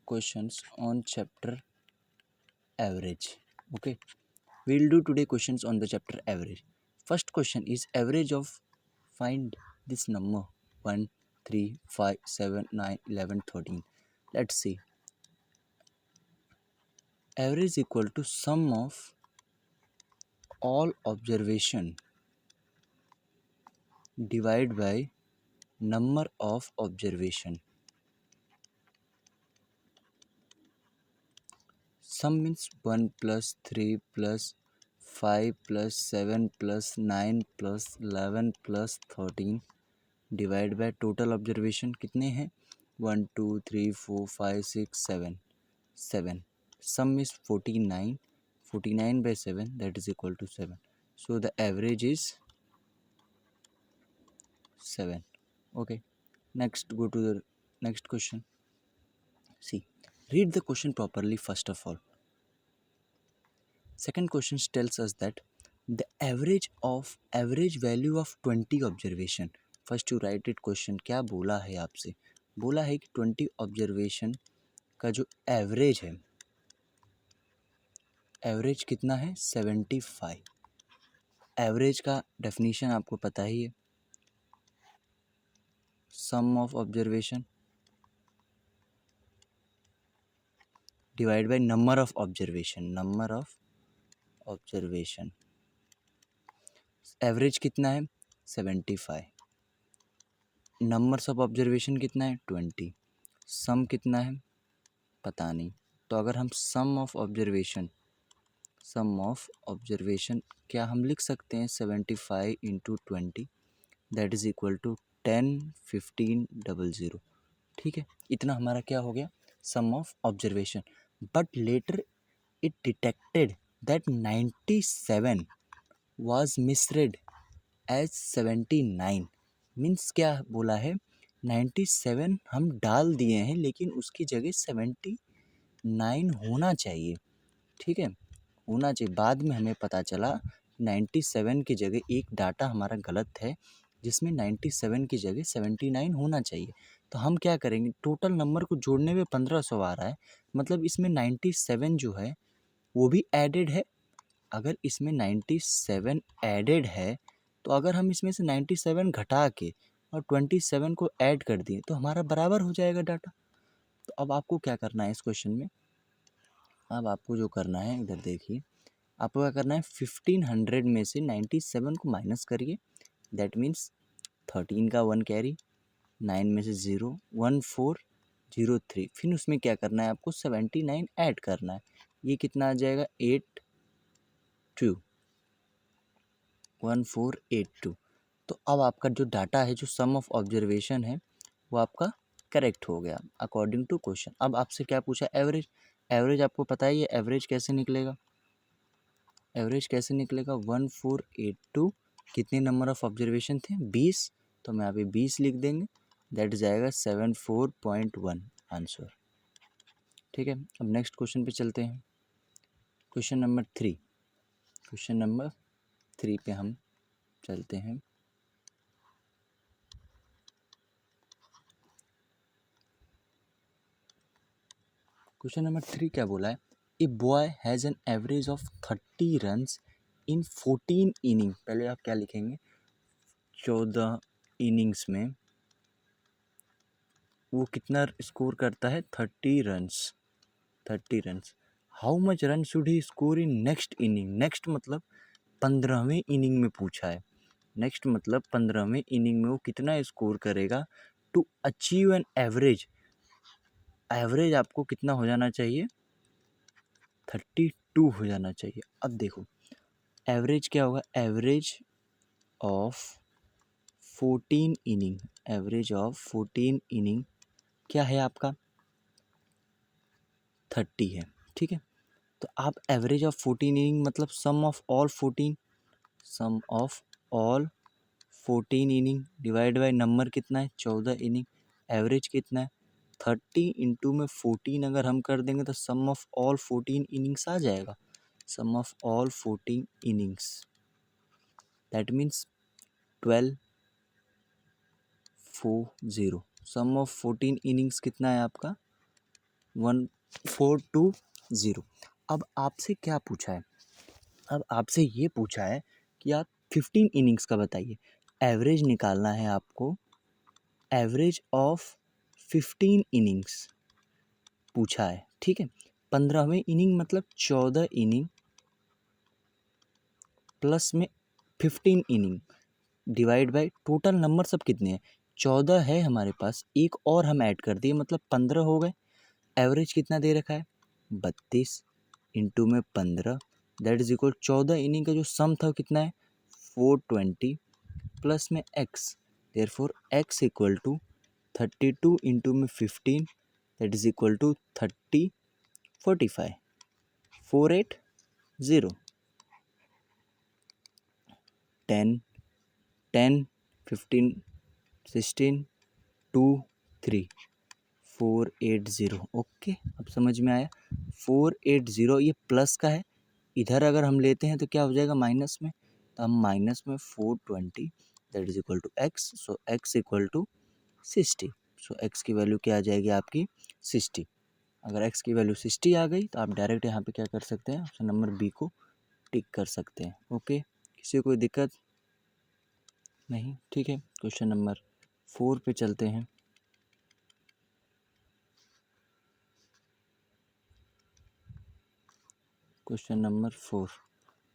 questions on chapter average. Okay, we'll do today questions on the chapter average. First question is average of, find this number 1, 3, 5, 7, 9, 11, 13. Let's see. Average equal to sum of all observation divided by number of observation. Sum means 1 plus 3 plus 5 plus 7 plus 9 plus 11 plus 13 divide by total observation कितने हैं 1 2 3 4 5 6 7 7 सम is 49 49 by 7 that is equal to 7 so the average is 7. Okay, next go to the next question. See, read the question properly first of all. Second question tells us that the average value of 20 observation. First you write it question. क्या बोला है आपसे? बोला है कि 20 observation का जो average है, एवरेज कितना है 75. एवरेज का डेफिनेशन आपको पता ही है, sum of observation divide by number of observation. Number of observation average कितना है 75, नंबर्स ऑफ ऑब्जर्वेशन कितना है 20, सम कितना है पता नहीं. तो अगर हम सम ऑफ ऑब्जर्वेशन क्या हम लिख सकते हैं 75 into 20 that is equal to 10 15 00. ठीक है, इतना हमारा क्या हो गया sum of observation. But later it detected that 97 was misread as 79. Means क्या बोला है 97 हम डाल दिए हैं लेकिन उसकी जगह 79 होना चाहिए. ठीक है, होना चाहिए. बाद में हमें पता चला 97 की जगह एक डाटा हमारा गलत है जिसमें 97 की जगह 79 होना चाहिए. तो हम क्या करेंगे, टोटल नंबर को जोड़ने में 1500 आ रहा है, मतलब इसमें 97 जो है वो भी एडेड है. अगर इसमें 97 एडेड है तो अगर हम इसमें से 97 घटा के और 27 को ऐड कर दिए तो हमारा बराबर हो जाएगा डाटा. तो अब आपको क्या करना है इस क्वेश्चन में, अब आपको जो करना है इधर देखिए, आपको क्या करना है 1500 में से 97 को माइनस करिए. दैट मीन्स 13 का 1 कैरी, 9 में से 0 1403. फिर उसमें क्या करना है आपको 79 ऐड करना है. ये कितना आ जाएगा 82 1482. तो अब आपका जो डाटा है जो सम ऑफ ऑब्जर्वेशन है वो आपका करेक्ट हो गया अकॉर्डिंग टू क्वेश्चन. अब आपसे क्या पूछा एवरेज. एवरेज आपको पता ही है, एवरेज कैसे निकलेगा, एवरेज कैसे निकलेगा 1482. कितने नंबर ऑफ ऑब्जर्वेशन थे 20, तो हम यहाँ पे 20 लिख देंगे. दैट जाएगा 74.1 आंसर. ठीक है, अब नेक्स्ट क्वेश्चन पे चलते हैं. क्वेश्चन नंबर 3, क्वेश्चन नंबर 3 पे हम चलते हैं. क्वेश्चन नंबर 3 क्या बोला है, a boy has an average of 30 runs in 14 inning. पहले आप क्या लिखेंगे 14 इनिंग्स में वो कितना स्कोर करता है 30 runs. 30 runs. How much run should he score in next inning. Next मतलब 15वें इनिंग में पूछा है. नेक्स्ट मतलब 15वें इनिंग में वो कितना स्कोर करेगा to achieve an average. Average आपको कितना हो जाना चाहिए 32 हो जाना चाहिए. अब देखो एवरेज क्या होगा, average of 14 inning, average of 14 inning क्या है आपका 30 है. ठीक है, तो आप एवरेज ऑफ 14 इनिंग मतलब sum of all 14, sum of all 14 inning divide by number कितना है 14 इनिंग. एवरेज कितना है 30 इंटू में 14 अगर हम कर देंगे तो सम ऑफ ऑल 14 इनिंग्स आ जाएगा. Sum of all 14 innings that means 1240. Sum of 14 innings कितना है आपका 1420। अब आपसे क्या पूछा है, अब आपसे ये पूछा है कि आप 15 इनिंग्स का बताइए, एवरेज निकालना है आपको, एवरेज ऑफ 15 इनिंग्स पूछा है, ठीक है। 15वें इनिंग मतलब 14 इनिंग प्लस में 15 inning divide by total number सब कितने हैं, 14 है हमारे पास, एक और हम ऐड कर दिए मतलब 15 हो गए। एवरेज कितना दे रखा है 32 इंटू में 15 दैट इज इक्वल 14 इनिंग का जो सम था वो कितना है 420 प्लस में X, therefore X equal to 32 into में 15 that is equal to 30 45 480 10 10 15 16 2 3 480। Okay, अब समझ में आया। 480 ये प्लस का है, इधर अगर हम लेते हैं तो क्या हो जाएगा माइनस में, तो हम माइनस में 420 that is equal to X, so X equal to 60। So X की वैल्यू क्या आ जाएगी आपकी 60। अगर एक्स की वैल्यू 60 आ गई तो आप डायरेक्ट यहाँ पे क्या कर सकते हैं, ऑप्शन नंबर बी को टिक कर सकते हैं। ओके, किसी को कोई दिक्कत नहीं, ठीक है। क्वेश्चन नंबर 4 पे चलते हैं। क्वेश्चन नंबर 4,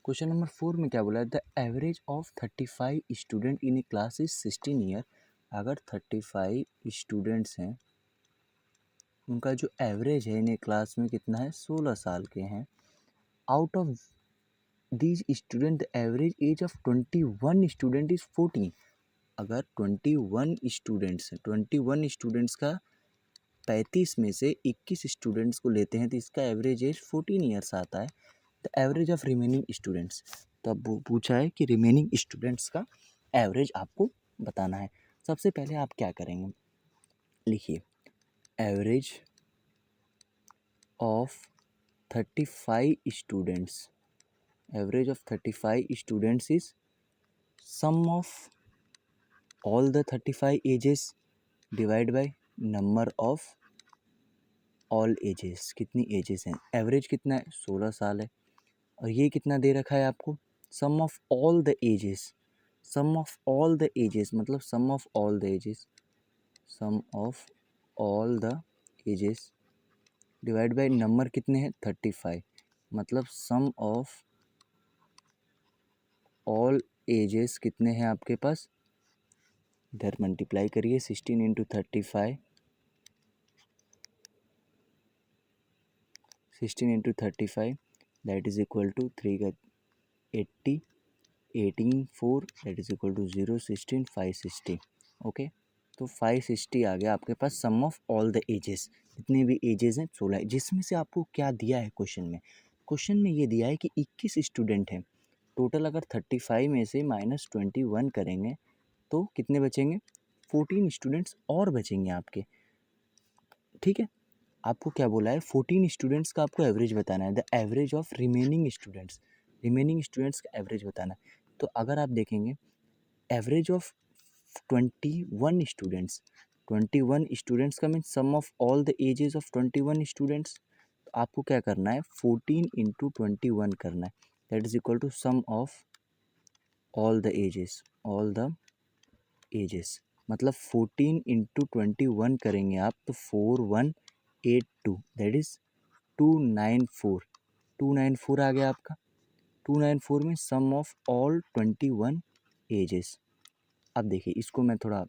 क्वेश्चन नंबर 4 में क्या बोला है, the average of 35 student in A class is 16 year. अगर 35 स्टूडेंट्स हैं, उनका जो एवरेज है इन ए क्लास में कितना है 16 साल के हैं। Out of these student the average age of 21 student is 14। अगर 21 स्टूडेंट्स हैं, 21 स्टूडेंट्स का 35 में से 21 स्टूडेंट्स को लेते हैं तो इसका एवरेज एज 14 ईयर्स आता है। The average of remaining students, तो अब वो पूछा है कि रिमेनिंग स्टूडेंट्स का एवरेज आपको बताना है। सबसे पहले आप क्या करेंगे, लिखिए average of 35 students, average of 35 students is sum of all the 35 ages divide by number of all ages. कितनी एजेस हैं, एवरेज कितना है 16 साल है, और ये कितना दे रखा है आपको sum of all the ages, sum of all the ages मतलब sum of all the ages, sum of all the ages divide by number कितने हैं 35, मतलब सम ऑफ ऑल एजेस कितने हैं आपके पास, इधर मल्टीप्लाई करिए 16 into 35, 16 into 35 that is equal to 3 का 80, 18 4 that is equal to 0 16 560। Okay, तो 560 आ गया आपके पास sum of all the ages, जितने भी एजेस हैं 16, जिसमें से आपको क्या दिया है क्वेश्चन में, क्वेश्चन में ये दिया है कि 21 स्टूडेंट हैं टोटल। अगर 35 में से -21 करेंगे तो कितने बचेंगे 14 स्टूडेंट्स और बचेंगे आपके, ठीक है। आपको क्या बोला है 14 स्टूडेंट्स का आपको एवरेज बताना है, the average of remaining students, remaining students का एवरेज बताना है। तो अगर आप देखेंगे एवरेज ऑफ 21 स्टूडेंट्स, 21 स्टूडेंट्स का mean sum of all the ages of 21 students, तो आपको क्या करना है 14 इंटू 21 करना है that is equal to sum of all the ages, all the ages मतलब 14 इंटू 21 करेंगे आप तो 4182 दैट इज़ 294, 294 आ गया आपका। 294 में सम ऑफ ऑल 21 एजेस। अब देखिए इसको मैं थोड़ा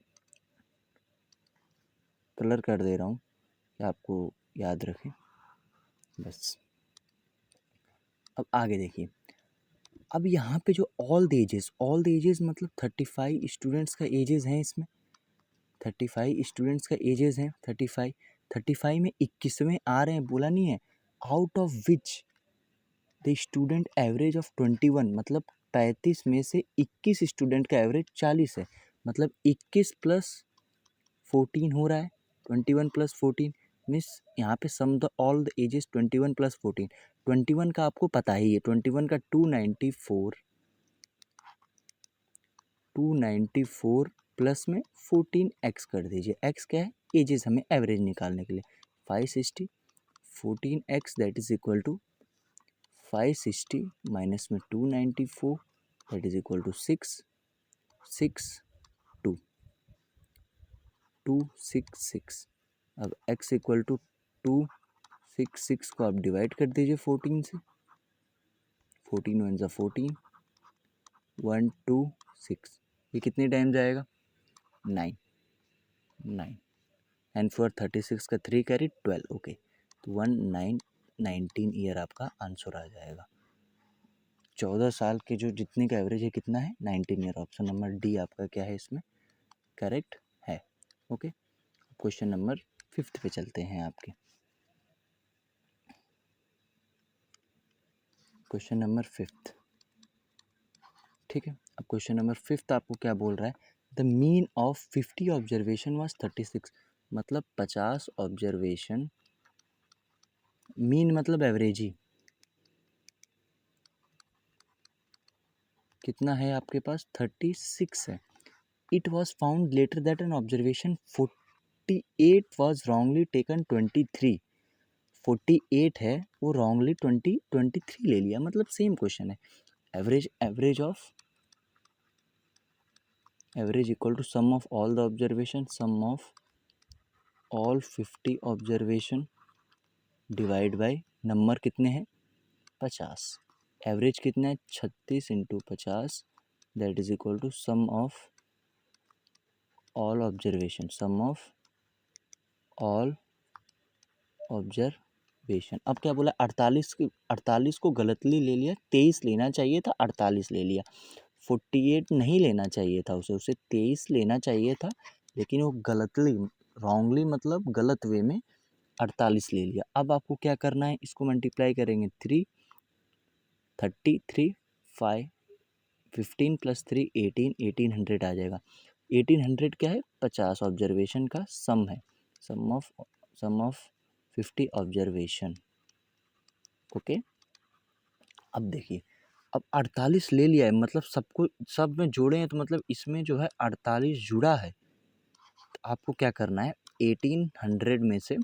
कलर कर दे रहा हूँ कि आपको याद रखें बस। अब आगे देखिए, अब यहाँ पे जो ऑल द एजेस मतलब 35 स्टूडेंट्स का एजेस हैं इसमें, 35 स्टूडेंट्स का एजेस हैं 35, 35 में 21वें आ रहे हैं बोला नहीं है, out of which the student average of 21 मतलब 35 में से 21 स्टूडेंट का एवरेज 40 है, मतलब 21 प्लस 14 हो रहा है, 21 प्लस 14 मीन्स यहाँ पे sum the all the ages 21 plus 14, 21 का आपको पता ही है 21 का 294, 294 प्लस में 14 एक्स कर दीजिए, एक्स क्या है एजेस हमें एवरेज निकालने के लिए 560 14x that is equal to 560 minus में 294 दैट इज इक्वल टू 266। अब x इक्वल टू 266 को आप डिवाइड कर दीजिए 14 से, 14 वन ज़ा 14, 126, ये कितने टाइम जाएगा 9 एंड फॉर 36 का 3 कैरी 12। ओके, तो 19 ईयर आपका आंसर आ जाएगा। 14 साल के जो जितने का एवरेज है कितना है 19 ईयर। ऑप्शन नंबर डी आपका क्या है इसमें करेक्ट है। ओके, क्वेश्चन नंबर 5 पे चलते हैं आपके। क्वेश्चन नंबर 5, ठीक है। अब क्वेश्चन नंबर 5 आपको क्या बोल रहा है, the mean of 50 observation was 36, मतलब 50 ऑब्जर्वेशन, मीन मतलब एवरेज ही कितना है आपके पास 36 है। It was found later that an observation 48 was wrongly taken 23। 48 है वो रॉन्गली 23 ले लिया, मतलब सेम क्वेश्चन है। Average equal to sum of all the observation, sum of all 50 observation divide by number कितने हैं 50। एवरेज कितना है 36 into 50 that is equal to sum of all observation, sum of all observation. अब क्या बोला 48 को गलतली ले लिया, 23 लेना चाहिए था 48 ले लिया। 48 नहीं लेना चाहिए था उसे 23 लेना चाहिए था, लेकिन वो गलतली रॉन्गली मतलब गलत वे में 48 ले लिया। अब आपको क्या करना है, इसको मल्टीप्लाई करेंगे 33 5 15 प्लस 3 18, 1800 आ जाएगा। 1800 क्या है 50 ऑब्जर्वेशन का सम है, सम ऑफ 50 ऑब्जर्वेशन। ओके, अब देखिए, अब 48 ले लिया है, मतलब सबको सब में जोड़े हैं, तो मतलब इसमें जो है 48 जुड़ा है। तो आपको क्या करना है 1800 में से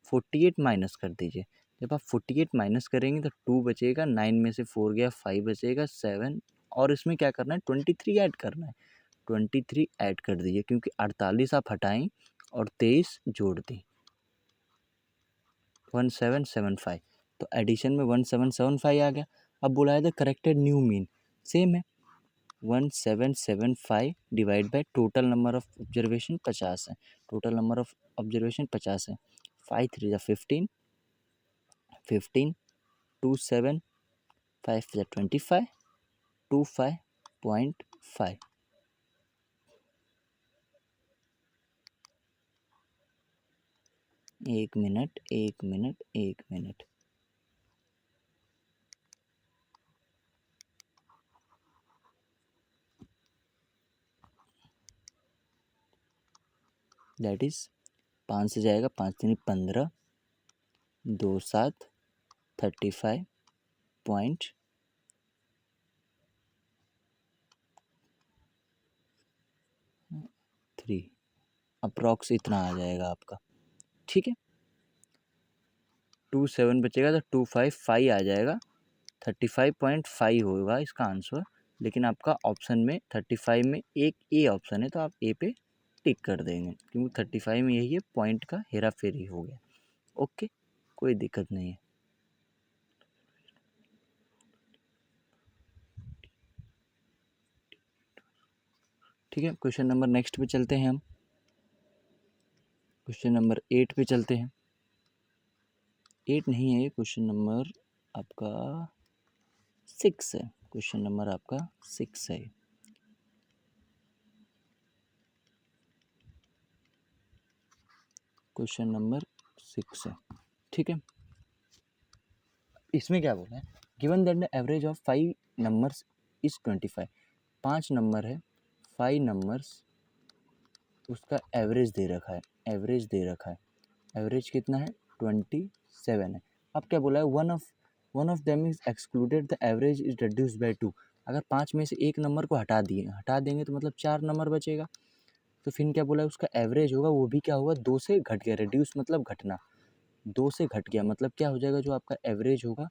48 माइनस कर दीजिए। जब आप 48 माइनस करेंगे तो 2 बचेगा, 9 में से 4 गया 5 बचेगा 7, और इसमें क्या करना है 23 ऐड करना है। 23 ऐड कर दीजिए, क्योंकि 48 आप हटाएं और 23 जोड़ दें 1775, तो एडिशन में 1775 आ गया। अब बुलाया था करेक्टेड न्यू मीन, सेम है 1775 divide by total number of observation 50 है, टोटल नंबर ऑफ ऑब्जर्वेशन 50 है। 5 3 15, 15 2 7 5 25, 25.5। एक मिनट दैट इज 5 से जाएगा, 5 3 15, 2 7 35.3 अप्रॉक्स इतना आ जाएगा आपका, ठीक है। 27 बचेगा तो 255 आ जाएगा, 35.5 होगा इसका आंसर। लेकिन आपका ऑप्शन में 35 में एक ए ऑप्शन है, तो आप ए पे टिक कर देंगे, क्योंकि 35 में यही है, पॉइंट का हेरा फेरी हो गया। ओके, कोई दिक्कत नहीं है। ठीक है, क्वेश्चन नंबर नेक्स्ट पे चलते हैं हम। क्वेश्चन नंबर 8 पे चलते हैं। 8 नहीं है, क्वेश्चन नंबर आपका 6 है, क्वेश्चन नंबर आपका 6 है। क्वेश्चन नंबर 6 है, ठीक है। इसमें क्या बोला है, given that the average of 5 numbers is 25। 5 number है, 5 नंबर्स, उसका एवरेज दे रखा है, एवरेज कितना है 27 है। अब क्या बोला है, one of them is excluded, the average is reduced by 2। अगर 5 में से एक नंबर को हटा देंगे तो मतलब 4 नंबर बचेगा। तो फिर क्या बोला है, उसका एवरेज होगा वो भी क्या होगा 2 से घट गया, रिड्यूस मतलब घटना, 2 से घट गया मतलब क्या हो जाएगा, जो आपका एवरेज होगा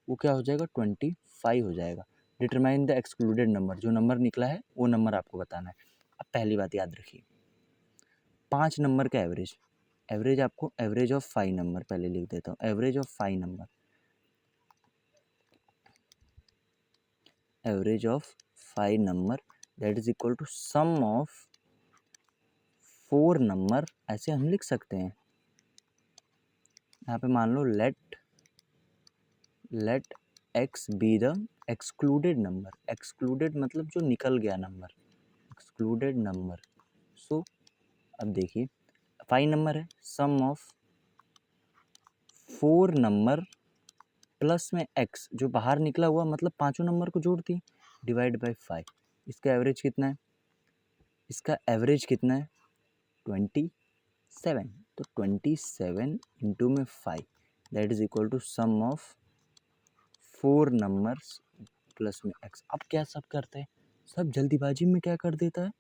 वो क्या हो जाएगा 25 हो जाएगा। डिटरमाइन द एक्सक्लूडेड नंबर, जो नंबर निकला है वो नंबर आपको बताना है। अब पहली बात याद रखिए, 5 नंबर का एवरेज, एवरेज आपको एवरेज ऑफ 5 नंबर पहले लिख देता हूँ, average of 5 number, average of 5 number that is equal to sum of 4 number, ऐसे हम लिख सकते हैं। यहाँ पे मान लो let x be the excluded number, excluded मतलब जो निकल गया नंबर, एक्सक्लूडेड नंबर। सो अब देखिए 5 नंबर है, सम ऑफ 4 नंबर प्लस में x जो बाहर निकला हुआ मतलब पाँचों नंबर को जोड़ दी, डिवाइड बाई 5। इसका एवरेज कितना है, इसका एवरेज कितना है 27, तो 27 इंटू में 5 that is equal to sum of 4 numbers plus में x। अब क्या सब करते हैं, सब जल्दीबाजी में क्या कर देता है,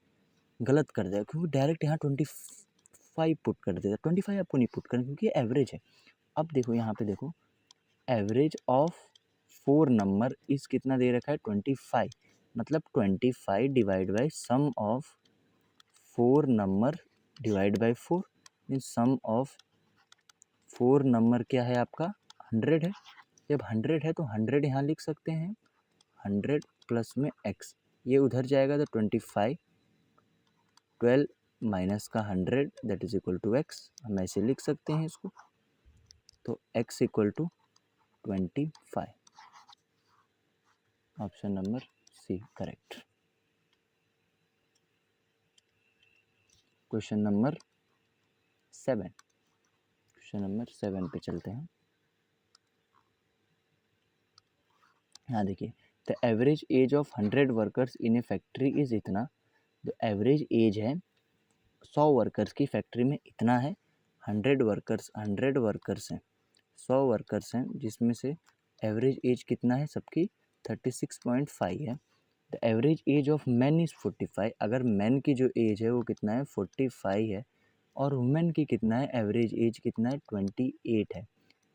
गलत कर देगा, क्योंकि डायरेक्ट यहाँ 25 पुट कर देता है। 25 आपको नहीं पुट करना क्योंकि एवरेज है। अब देखो यहाँ पे देखो, एवरेज ऑफ 4 नंबर इस कितना दे रखा है 25, मतलब 25 divide by sum of 4 number divide by 4 mean sum of 4 number क्या है आपका 100 है। जब 100 है तो 100 यहाँ लिख सकते हैं, 100 प्लस में x, ये उधर जाएगा तो 25, 12 माइनस का 100 that is equal to x, हम ऐसे लिख सकते हैं इसको, तो x equal to 25, option number C correct. Question number 7, question number 7 पे चलते हैं। यहाँ देखिए, the average age of 100 workers in a factory is इतना, जो एवरेज एज है 100 वर्कर्स की फैक्ट्री में इतना है। 100 वर्कर्स हैं, 100 वर्कर्स हैं, जिसमें से एवरेज एज कितना है सबकी 36.5 है। The average age of man is 45, अगर मैन की जो एज है वो कितना है 45 है, और वुमेन की कितना है एवरेज एज कितना है 28 है।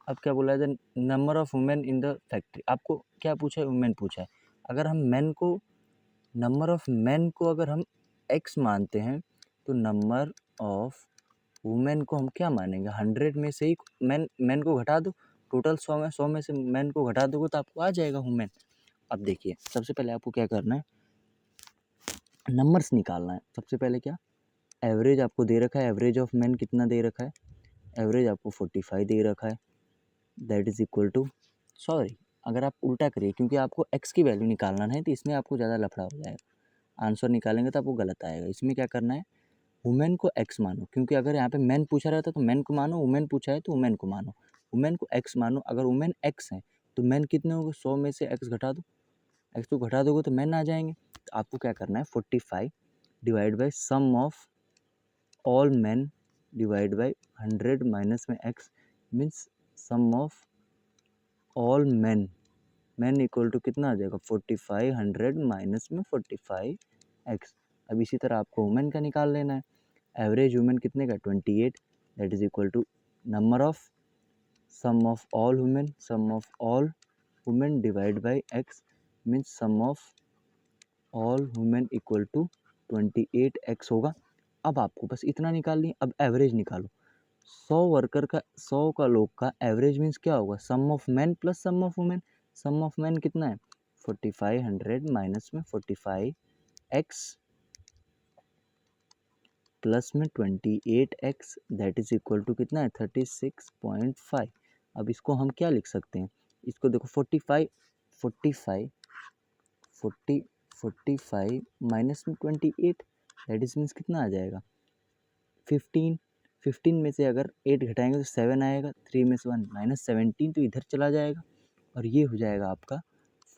अब क्या बोला है, the number of women in the factory, आपको क्या पूछा है, वुमेन पूछा है। अगर हम मैन को, नंबर ऑफ मैन को अगर हम x मानते हैं, तो नंबर ऑफ वुमेन को हम क्या मानेंगे, 100 में से ही मैन को घटा दो, टोटल 100 में से मैन को घटा दोगे तो आपको आ जाएगा वुमेन। अब देखिए सबसे पहले आपको क्या करना है, नंबर्स निकालना है। सबसे पहले क्या, एवरेज आपको दे रखा है, एवरेज ऑफ मैन कितना दे रखा है, एवरेज आपको 45 दे रखा है, that is equal to, sorry अगर आप उल्टा करिए क्योंकि आपको x की वैल्यू निकालना है तो इसमें आपको ज़्यादा लफड़ा हो जाएगा, आंसर निकालेंगे तो आपको गलत आएगा। इसमें क्या करना है, वुमेन को x मानो, क्योंकि अगर यहाँ पे मैन पूछा रहता तो मैन को मानो, वुमेन पूछा है तो वुमेन को मानो, वुमेन को x मानो। अगर वुमेन x है तो मैन कितने होंगे, 100 में से x घटा दो, x को घटा दोगे तो मैन आ जाएंगे। तो आपको क्या करना है 45 divide by sum of all man divide by 100 minus में x means sum of all man, man equal to कितना आ जाएगा 45, 100 माइनस में 45 x। अब इसी तरह आपको वुमेन का निकाल लेना है, एवरेज वुमेन कितने का 28, that is equal to number of sum of all women, sum of all women divide by x means sum of all women equal to 28x होगा। अब आपको बस इतना निकालनी, अब एवरेज निकालो, 100 वर्कर का, 100 का लोग का एवरेज मीन्स क्या होगा, sum of man plus sum of women. Sum of man कितना है 45, 100 माइनस में 45x प्लस में 28x that is equal to कितना है 36.5। अब इसको हम क्या लिख सकते हैं, इसको देखो 45 माइनस में 28 दैट इज मीन्स कितना आ जाएगा 15। 15 में से अगर 8 घटाएंगे तो 7 आएगा, 3 में से 1 माइनस 17 तो इधर चला जाएगा, और ये हो जाएगा आपका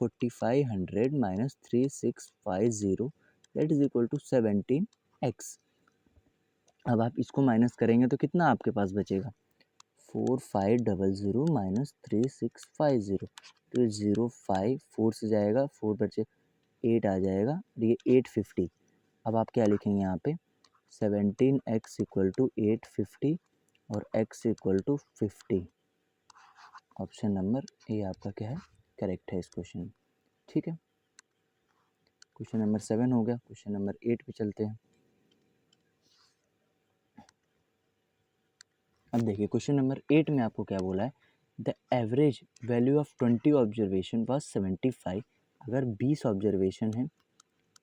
4500 minus 3650 that is equal to 17x। अब आप इसको माइनस करेंगे तो कितना आपके पास बचेगा 4500 माइनस 3650, तो 05 4 से जाएगा, 4 बचे 8 आ जाएगा, ये 850। अब आप क्या लिखेंगे यहाँ पे 17x इक्वल टू 850 और x equal to 50। Option number A आपका क्या है, करेक्ट है इस क्वेश्चन में। ठीक है, क्वेश्चन नंबर 7 हो गया। क्वेश्चन नंबर 8 पे चलते हैं। अब देखिए क्वेश्चन नंबर 8 में आपको क्या बोला है, the average value of 20 observation was 75। अगर 20 ऑब्जर्वेशन है,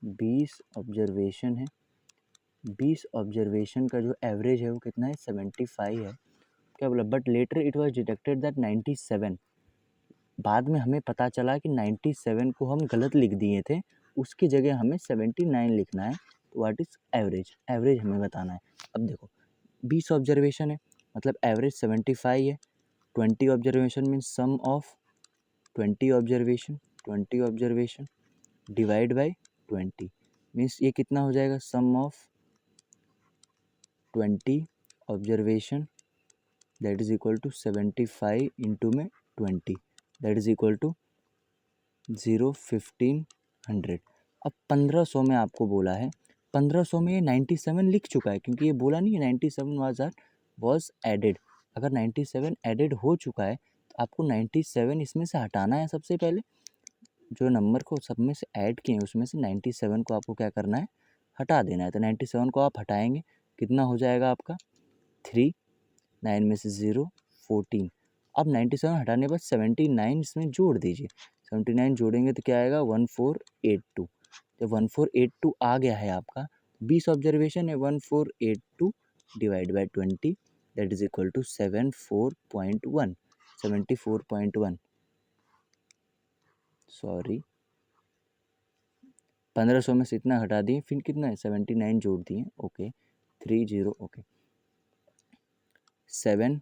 20 ऑब्जर्वेशन है, 20 ऑब्जर्वेशन का जो एवरेज है वो कितना है, 75 है। क्या बोला, but later it was detected that 97। बाद में हमें पता चला कि 97 को हम गलत लिख दिए थे, उसकी जगह हमें 79 लिखना है। तो व्हाट इज़ एवरेज, एवरेज हमें बताना है। अब देखो 20 ऑब्जर्वेशन है मतलब एवरेज 75 है। 20 observation means sum of 20 observation, 20 observation divide by 20 means ये कितना हो जाएगा, sum of 20 observation that is equal to 75 into में 20 दैट इज इक्वल टू 1500। अब 1500 में आपको बोला है, 1500 में ये 97 लिख चुका है, क्योंकि ये बोला नहीं है 97 वॉज एडेड। अगर 97 एडेड हो चुका है तो आपको 97 इसमें से हटाना है। सबसे पहले जो नंबर को सब में से ऐड किए हैं उसमें से 97 को आपको क्या करना है, हटा देना है। तो 97 को आप हटाएंगे, कितना हो जाएगा आपका 3, 9 में से 0, 14। अब 97 हटाने के बाद 79 इसमें जोड़ दीजिए। 79 जोड़ेंगे तो क्या आएगा, 1482। जब 1482 आ गया है आपका, 20 ऑब्जर्वेशन है, 1482 divide by 20 that is equal to 74.1, 74.1। Sorry 1500 में से इतना हटा दिए, फिर कितना है 79 जोड़ दिए। ओके 30 ओके 7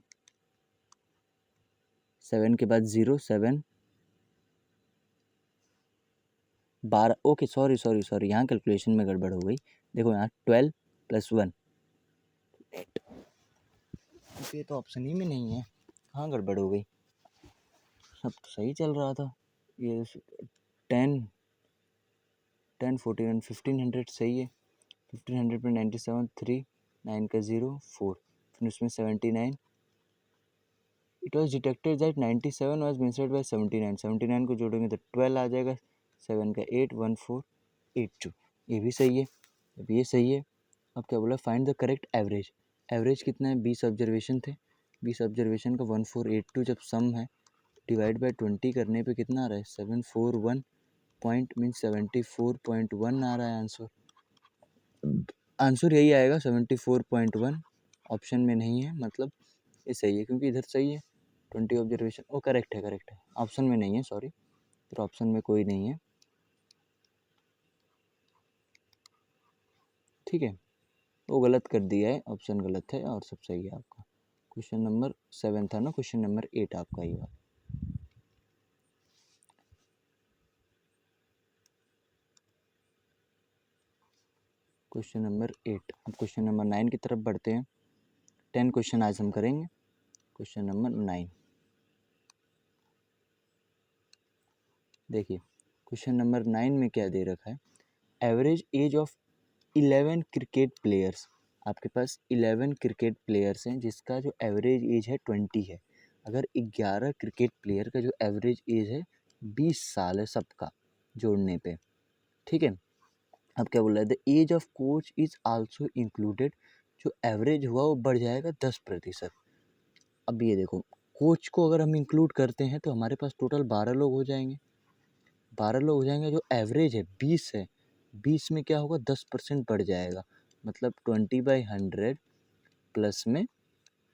के बाद 0 7 12 ओके सॉरी यहाँ कैलकुलेशन में गड़बड़ हो गई। देखो यहाँ 12 + 1 8 ओके, तो ऑप्शन ही में नहीं है, कहाँ गड़बड़ हो गई, सब तो सही चल रहा था। ये 10 14 1500 सही है। 1500 पे 97 3 9 का 0 4 फिर उसमें 79 it was detected that 97 was missed by 79। 79 को जोड़ेंगे तो 12 आ जाएगा, 7 का 8 1482 ये भी सही है। अब ये सही है। अब क्या बोला, find the correct average. Average कितना है, 20 ऑब्जर्वेशन थे, 20 ऑब्जर्वेशन का 1482 जब सम है डिवाइड बाय 20 करने पे कितना आ रहा है, 741 पॉइंट मीन 74.1 आ रहा है आंसर। आंसर यही आएगा 74.1, ऑप्शन में नहीं है, मतलब ये सही है क्योंकि इधर सही है 20 ऑब्जर्वेशन। ओ करेक्ट है, ऑप्शन में नहीं है, सॉरी, तो ऑप्शन में कोई नहीं है। ठीक है, वो गलत कर दिया है, ऑप्शन गलत है और सब सही है आपका। क्वेश्चन नंबर 7 था ना, क्वेश्चन नंबर 8 आपका ये वाला। Question number 8। अब क्वेश्चन नंबर 9 की तरफ बढ़ते हैं। 10 क्वेश्चन आज हम करेंगे। क्वेश्चन नंबर 9 देखिए, क्वेश्चन नंबर 9 में क्या दे रखा है, average age of 11 cricket players. आपके पास 11 क्रिकेट प्लेयर्स हैं जिसका जो एवरेज एज है 20 है। अगर 11 क्रिकेट प्लेयर का जो एवरेज एज है 20 साल है सबका जोड़ने पे, ठीक है। अब क्या बोल रहा है, the age of coach is also included. जो एवरेज हुआ वो बढ़ जाएगा 10%। अब ये देखो, कोच को अगर हम इंक्लूड करते हैं तो हमारे पास टोटल 12 लोग हो जाएंगे, 12 लोग हो जाएंगे। जो एवरेज है 20 है, 20 में क्या होगा 10% बढ़ जाएगा, मतलब 20/100 प्लस में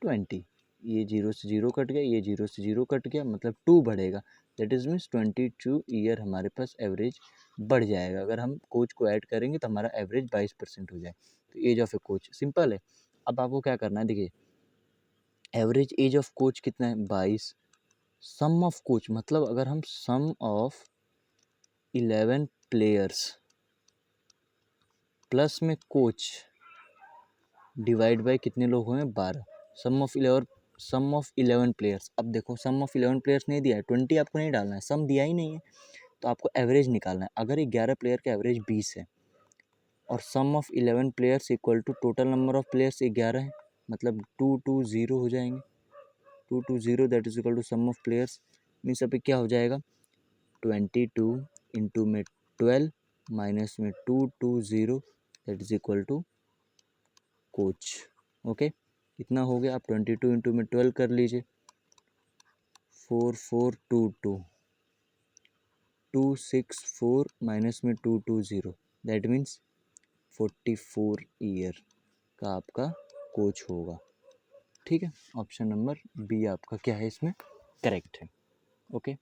20। ये 0 से 0 कट गया, ये 0 से 0 कट गया, मतलब 2 बढ़ेगा। दैट इज़ मीन्स 22 ईयर हमारे पास एवरेज बढ़ जाएगा। अगर हम कोच को ऐड करेंगे तो हमारा एवरेज 22% हो जाए। तो age of a coach simple है। अब आपको क्या करना है, देखिए एवरेज एज ऑफ कोच कितना है 22। सम ऑफ कोच मतलब अगर हम सम ऑफ 11 प्लेयर्स प्लस में कोच डिवाइड बाय कितने लोग हुए, 12। सम ऑफ 11 प्लेयर्स। अब देखो सम ऑफ 11 प्लेयर्स नहीं दिया है, 20 आपको नहीं डालना है, सम दिया ही नहीं है, तो आपको एवरेज निकालना है। अगर 11 प्लेयर का एवरेज 20 है और sum of 11 players equal to total number of players 11 है, मतलब 2-2-0 हो जाएंगे, 2-2-0 that is equal to sum of players. Means अभी क्या हो जाएगा, 22 इंटू में 12 माइनस में 2-2-0 that is equal to coach. Okay, कितना हो गया, आप 22 इंटू में 12 कर लीजिए, 4422, 264 माइनस में 220 दैट मीन्स 44 ईयर का आपका कोच होगा। ठीक है, ऑप्शन नंबर बी आपका क्या है इसमें करेक्ट है। ओके,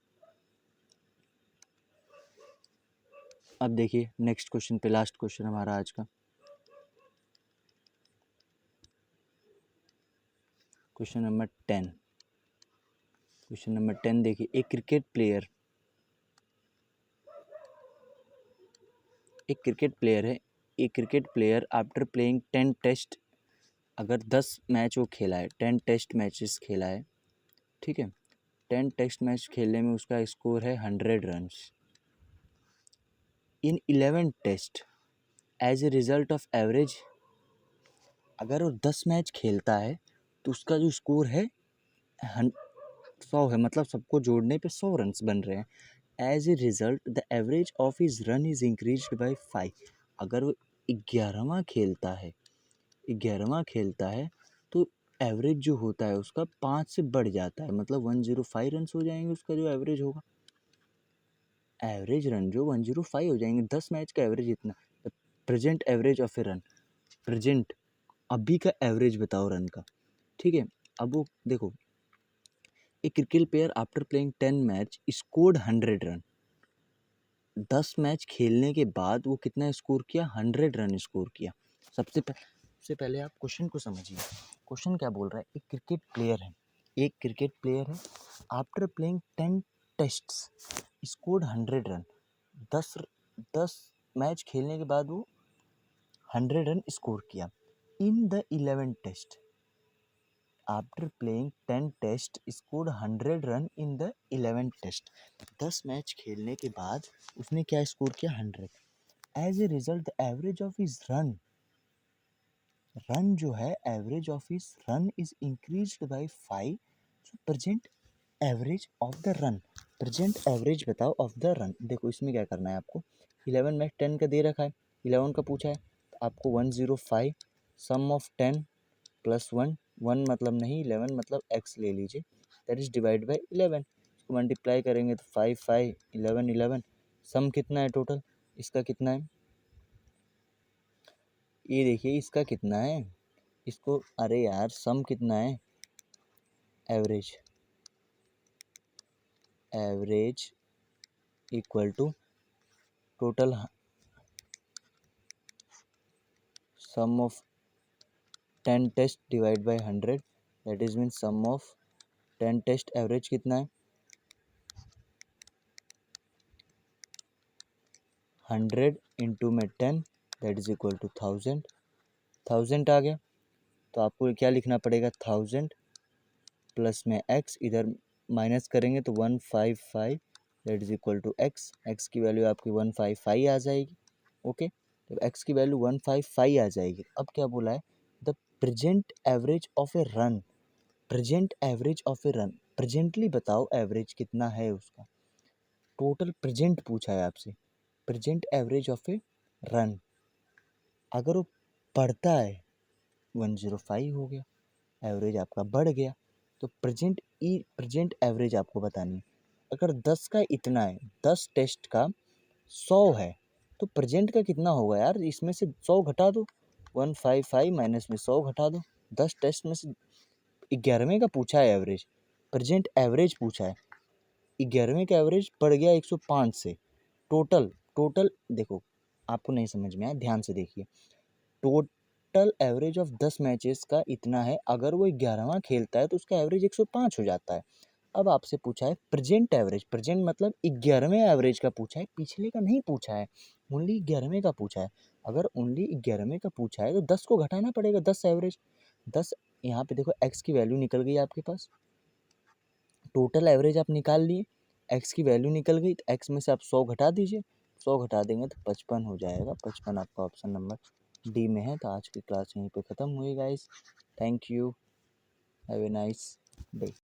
अब देखिए नेक्स्ट क्वेश्चन पे, लास्ट क्वेश्चन हमारा आज का क्वेश्चन नंबर 10। क्वेश्चन नंबर 10 देखिए, एक क्रिकेट प्लेयर है, एक cricket player after playing 10 test, अगर 10 मैच वो खेला है, 10 टेस्ट मैचेस खेला है, ठीक है, 10 टेस्ट मैच खेलने में उसका स्कोर है 100 runs. In 11 test as a result of average, अगर वो 10 मैच खेलता है तो उसका जो स्कोर है 100 है, मतलब सबको जोड़ने पे 100 रन्स बन रहे हैं। As a result the average of his run is increased by 5। अगर वो 11वां खेलता है तो एवरेज जो होता है उसका 5 से बढ़ जाता है, मतलब 105 रन्स हो जाएंगे उसका जो एवरेज होगा, एवरेज रन जो 105 हो जाएंगे। 10 मैच का एवरेज इतना, present average of A run, present अभी का एवरेज बताओ रन का। ठीक है, अब वो देखो, एक cricket player after playing 10 match scored 100 run, 10 match खेलने के बाद वो कितना स्कोर किया, 100 रन स्कोर किया। सबसे पहले आप क्वेश्चन को समझिए, क्वेश्चन क्या बोल रहा है, एक क्रिकेट प्लेयर है after playing 10 tests scored 100 run, 10 10 match खेलने के बाद वो 100 रन स्कोर किया। In the 11 test, after playing 10 test scored 100 run in the 11 test, 10 match खेलने के बाद उसने क्या स्कोर किया, 100। As a result the average of his run जो है, average of his run is increased by 5। So present average of the run, present average बताओ of the run. देखो इसमें क्या करना है आपको, 11 मैच 10 का दे रखा है, 11 का पूछा है, तो आपको 105 सम ऑफ 10 प्लस 1, 1 मतलब नहीं, 11 मतलब x ले लीजिए, दैट इज डिवाइड बाई 11, इसको मल्टीप्लाई करेंगे तो 5 5 11 11, सम कितना है टोटल, इसका कितना है, ये देखिए इसका कितना है, इसको, अरे यार सम कितना है, average, average equal to total sum of 10 test divide by 100, that is mean sum of 10 test average कितना है, 100 इंटू में 10 दैट इज इक्वल टू 1000 आ गया। तो आपको क्या लिखना पड़ेगा, 1000 प्लस में x, इधर माइनस करेंगे तो 155 that is equal to x की वैल्यू आपकी 155 आ जाएगी। ओके, तो x की वैल्यू 155 आ जाएगी। अब क्या बोला है, the present average of A run, present average of A run, presently बताओ एवरेज कितना है उसका, टोटल प्रेजेंट पूछा है आपसे, present average of A run, अगर वो बढ़ता है 105 हो गया, एवरेज आपका बढ़ गया, तो प्रेजेंट एवरेज आपको बतानी है। अगर 10 का इतना है, 10 टेस्ट का 100 है, तो प्रेजेंट का कितना होगा यार, इसमें से 100 घटा दो, 155 माइनस में 100 घटा दो, 10 टेस्ट में से 11वें का पूछा है एवरेज, प्रेजेंट एवरेज पूछा है, 11वें का एवरेज बढ़ गया 105 से, टोटल टोटल देखो आपको नहीं समझ में आया, ध्यान से देखिए, टोटल एवरेज ऑफ 10 मैचेस का इतना है, अगर वो 11वां खेलता है तो उसका एवरेज 105 हो जाता है। अब आपसे पूछा है प्रेजेंट एवरेज, प्रेजेंट मतलब 11वें एवरेज का पूछा है, पिछले का नहीं पूछा है, ओनली 11वें का पूछा है। अगर ओनली 11वें का पूछा है तो 10 को घटाना पड़ेगा, 10 एवरेज, 10 यहाँ पे देखो x की वैल्यू निकल गई आपके पास, टोटल एवरेज आप निकाल लिए, x की वैल्यू निकल गई, तो x में से आप 100 घटा दीजिए, 100 घटा देंगे तो 55 हो जाएगा, 55 आपका ऑप्शन नंबर डी में है। तो आज की क्लास यहीं पे ख़त्म हुई guys. Thank you, have a nice day.